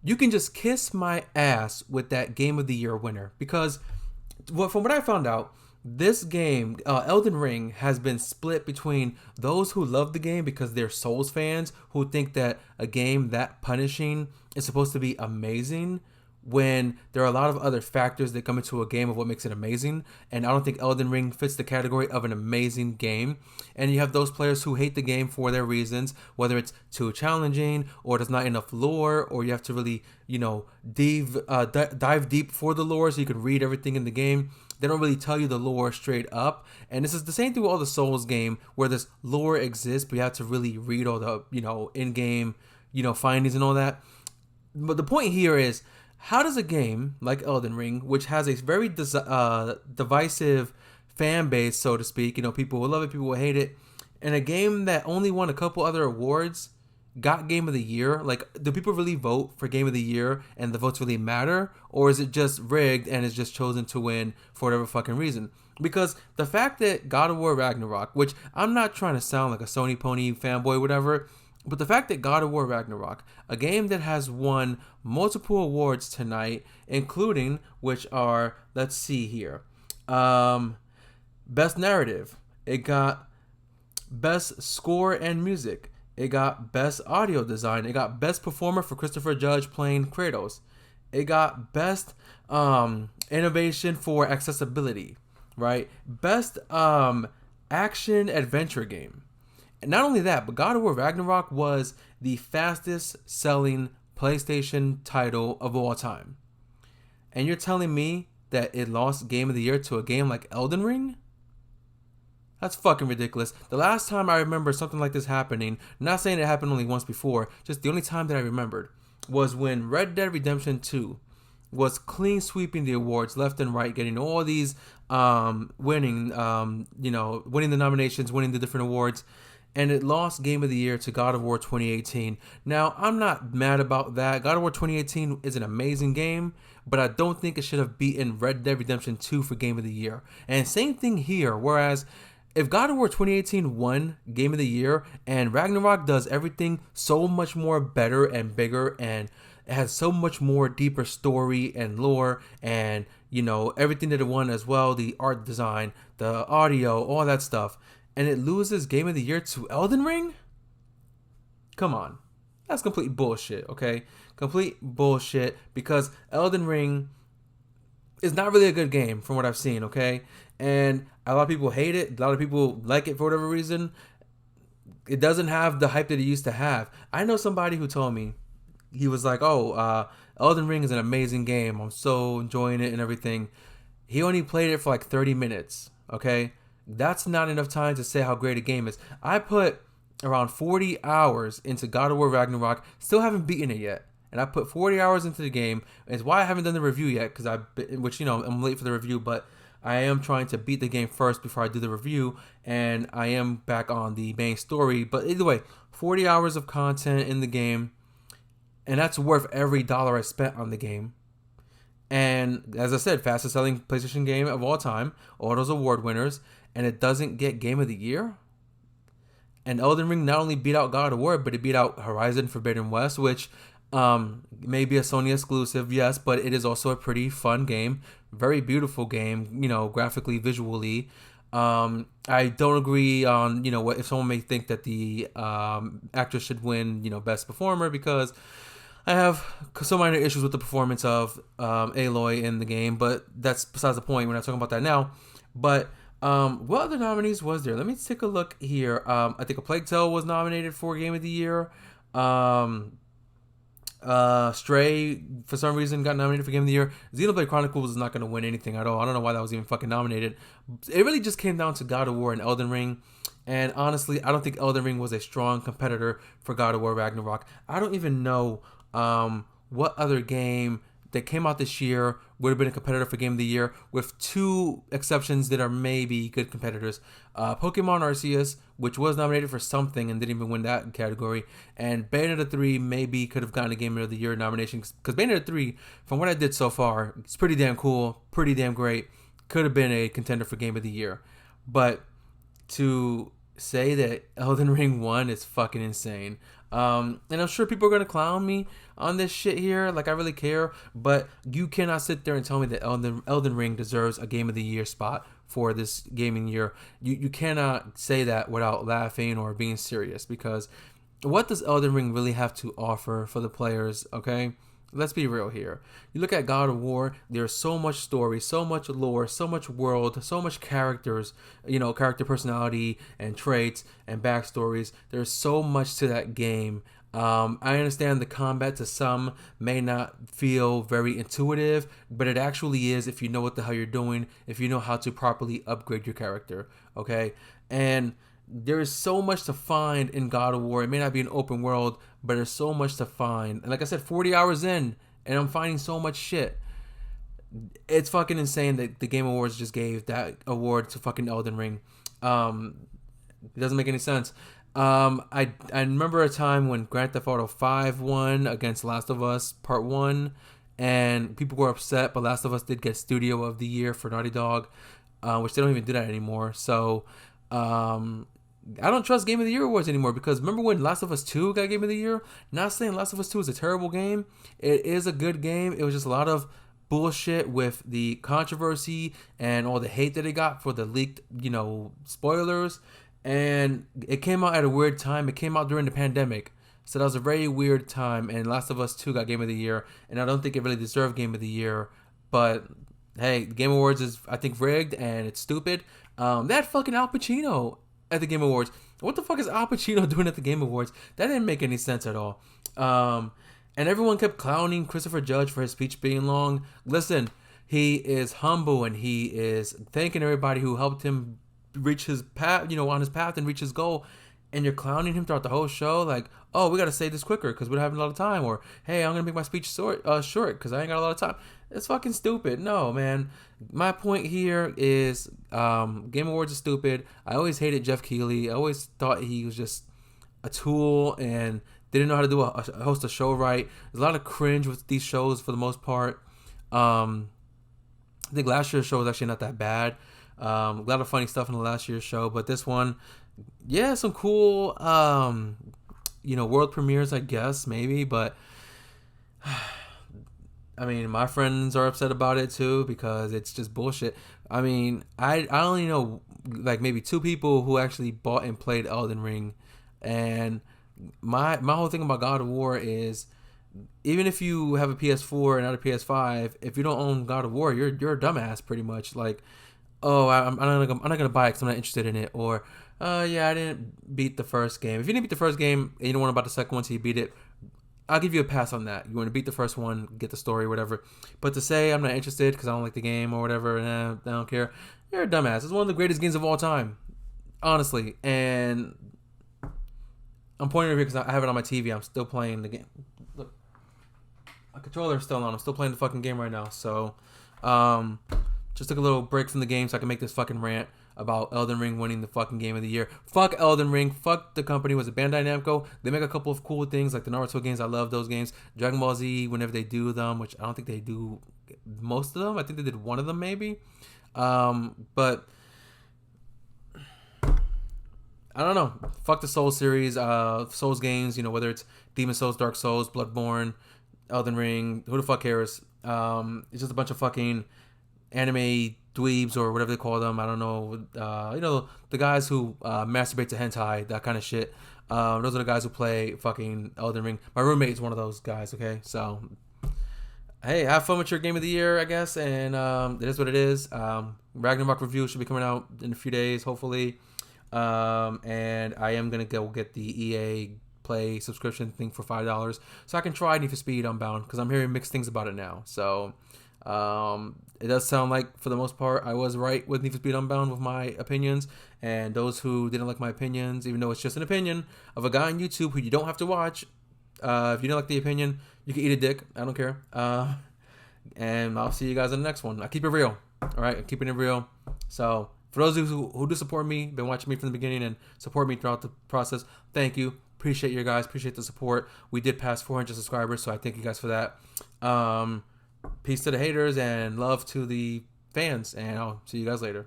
you can just kiss my ass with that Game of the Year winner because, from what I found out, this game, Elden Ring, has been split between those who love the game because they're Souls fans who think that a game that punishing is supposed to be amazing, when there are a lot of other factors that come into a game of what makes it amazing. And I don't think Elden Ring fits the category of an amazing game. And you have those players who hate the game for their reasons, whether it's too challenging or there's not enough lore, or you have to really, dive deep for the lore so you can read everything in the game. They don't really tell you the lore straight up. And this is the same thing with all the Souls game where this lore exists, but you have to really read all the, in-game, findings and all that. But the point here is, how does a game like Elden Ring, which has a very divisive fan base, so to speak, people will love it, people will hate it, and a game that only won a couple other awards, got Game of the Year? Like, do people really vote for Game of the Year and the votes really matter? Or is it just rigged and is just chosen to win for whatever fucking reason? Because the fact that God of War Ragnarok, which I'm not trying to sound like a Sony pony fanboy, whatever, but the fact that God of War Ragnarok, a game that has won multiple awards tonight, including, which are, let's see here, Best Narrative, it got Best Score and Music, it got Best Audio Design, it got Best Performer for Christopher Judge playing Kratos, it got Best Innovation for Accessibility, right? Best Action Adventure Game. And not only that, but God of War Ragnarok was the fastest selling PlayStation title of all time. And you're telling me that it lost Game of the Year to a game like Elden Ring? That's fucking ridiculous. The last time I remember something like this happening, not saying it happened only once before, just the only time that I remembered, was when Red Dead Redemption 2 was clean sweeping the awards left and right, getting all these winning the nominations, winning the different awards. And it lost Game of the Year to God of War 2018. Now, I'm not mad about that. God of War 2018 is an amazing game, but I don't think it should have beaten Red Dead Redemption 2 for Game of the Year. And same thing here, whereas if God of War 2018 won Game of the Year and Ragnarok does everything so much more better and bigger, and it has so much more deeper story and lore and, everything that it won as well, the art design, the audio, all that stuff, and it loses Game of the Year to Elden Ring? Come on. That's complete bullshit, okay? Complete bullshit, because Elden Ring is not really a good game from what I've seen, okay? And a lot of people hate it. A lot of people like it for whatever reason. It doesn't have the hype that it used to have. I know somebody who told me, he was like, Elden Ring is an amazing game. I'm so enjoying it and everything. He only played it for like 30 minutes, okay? That's not enough time to say how great a game is. I put around 40 hours into God of War Ragnarok. Still haven't beaten it yet. And I put 40 hours into the game. It's why I haven't done the review yet, because I'm late for the review, but I am trying to beat the game first before I do the review, and I am back on the main story. But either way, 40 hours of content in the game, and that's worth every dollar I spent on the game. And as I said, fastest selling PlayStation game of all time, all those award winners, and it doesn't get Game of the Year? And Elden Ring not only beat out God of War, but it beat out Horizon Forbidden West, which may be a Sony exclusive, yes, but it is also a pretty fun game. Very beautiful game, graphically, visually. I don't agree on, what if someone may think that the actor should win, Best Performer, because I have some minor issues with the performance of Aloy in the game, but that's besides the point. We're not talking about that now. But what other nominees was there? Let me take a look here. I think A Plague Tale was nominated for Game of the Year. Stray, for some reason, got nominated for Game of the Year. Xenoblade Chronicles is not going to win anything at all. I don't know why that was even fucking nominated. It really just came down to God of War and Elden Ring. And honestly, I don't think Elden Ring was a strong competitor for God of War Ragnarok. I don't even know what other game that came out this year would have been a competitor for Game of the Year, with two exceptions that are maybe good competitors. Pokemon Arceus, which was nominated for something and didn't even win that category, and Bayonetta 3 maybe could have gotten a Game of the Year nomination, because Bayonetta 3, from what I did so far, it's pretty damn cool, pretty damn great, could have been a contender for Game of the Year. But to say that Elden Ring won is fucking insane. And I'm sure people are gonna clown me on this shit here. Like I really care, but you cannot sit there and tell me that Elden Ring deserves a Game of the Year spot for this gaming year. You cannot say that without laughing or being serious, because what does Elden Ring really have to offer for the players? Okay, let's be real here. You look at God of War, there's so much story, so much lore, so much world, so much characters, character personality and traits and backstories. There's so much to that game. I understand the combat to some may not feel very intuitive, but it actually is if you know what the hell you're doing, if you know how to properly upgrade your character, okay? And there is so much to find in God of War. It may not be an open world, but there's so much to find. And like I said, 40 hours in, and I'm finding so much shit. It's fucking insane that the Game Awards just gave that award to fucking Elden Ring. It doesn't make any sense. I remember a time when Grand Theft Auto 5 won against Last of Us Part 1, and people were upset, but Last of Us did get Studio of the Year for Naughty Dog, which they don't even do that anymore. So, I don't trust Game of the Year awards anymore, because remember when Last of Us 2 got Game of the Year? Not saying Last of Us 2 is a terrible game. It is a good game. It was just a lot of bullshit with the controversy and all the hate that it got for the leaked, spoilers. And it came out at a weird time. It came out during the pandemic. So that was a very weird time. And Last of Us 2 got Game of the Year. And I don't think it really deserved Game of the Year. But hey, the Game Awards is, I think, rigged and it's stupid. They had fucking Al Pacino at the Game Awards. What the fuck is Al Pacino doing at the Game Awards? That didn't make any sense at all. And everyone kept clowning Christopher Judge for his speech being long. Listen, he is humble and he is thanking everybody who helped him reach his path, on his path and reach his goal. And you're clowning him throughout the whole show, like, oh, we got to say this quicker because we don't have a lot of time, or hey, I'm gonna make my speech short because I ain't got a lot of time. It's fucking stupid. No, man. My point here is Game Awards is stupid. I always hated Jeff Keighley. I always thought he was just a tool and didn't know how to do host a show right. There's a lot of cringe with these shows for the most part. I think last year's show was actually not that bad. A lot of funny stuff in the last year's show, but this one, yeah, some cool, world premieres, I guess, maybe, but I mean, my friends are upset about it too because it's just bullshit. I mean, I only know like maybe 2 people who actually bought and played Elden Ring, and my whole thing about God of War is, even if you have a PS4 and not a PS5, if you don't own God of War, you're a dumbass pretty much. Like, oh, I'm not gonna buy it because I'm not interested in it, or yeah, I didn't beat the first game. If you didn't beat the first game and you don't want to buy the second one so you beat it, I'll give you a pass on that. You want to beat the first one, get the story, whatever. But to say I'm not interested because I don't like the game or whatever, I don't care, you're a dumbass. It's one of the greatest games of all time, honestly. And I'm pointing over here because I have it on my TV. I'm still playing the game. Look, my controller's still on. I'm still playing the fucking game right now. So, just took a little break from the game so I can make this fucking rant about Elden Ring winning the fucking Game of the Year. Fuck Elden Ring. Fuck the company. Was it Bandai Namco? They make a couple of cool things like the Naruto games. I love those games. Dragon Ball Z, whenever they do them, which I don't think they do most of them. I think they did one of them maybe. But I don't know. Fuck the Souls series, Souls games, whether it's Demon Souls, Dark Souls, Bloodborne, Elden Ring, who the fuck cares? It's just a bunch of fucking anime dweebs or whatever they call them. I don't know. The guys who masturbate to hentai, that kind of shit. Those are the guys who play fucking Elden Ring. My roommate is one of those guys, okay? So, hey, have fun with your Game of the Year, I guess. And it is what it is. Ragnarok review should be coming out in a few days, hopefully. And I am going to go get the EA Play subscription thing for $5 so I can try Need for Speed Unbound because I'm hearing mixed things about it now. So, it does sound like, for the most part, I was right with Need for Speed Unbound with my opinions. And those who didn't like my opinions, even though it's just an opinion of a guy on YouTube who you don't have to watch, if you don't like the opinion, you can eat a dick. I don't care. And I'll see you guys in the next one. I keep it real. All right, I'm keeping it real. So, for those who do support me, been watching me from the beginning and support me throughout the process, thank you. Appreciate you guys. Appreciate the support. We did pass 400 subscribers, so I thank you guys for that. Peace to the haters and love to the fans, and I'll see you guys later.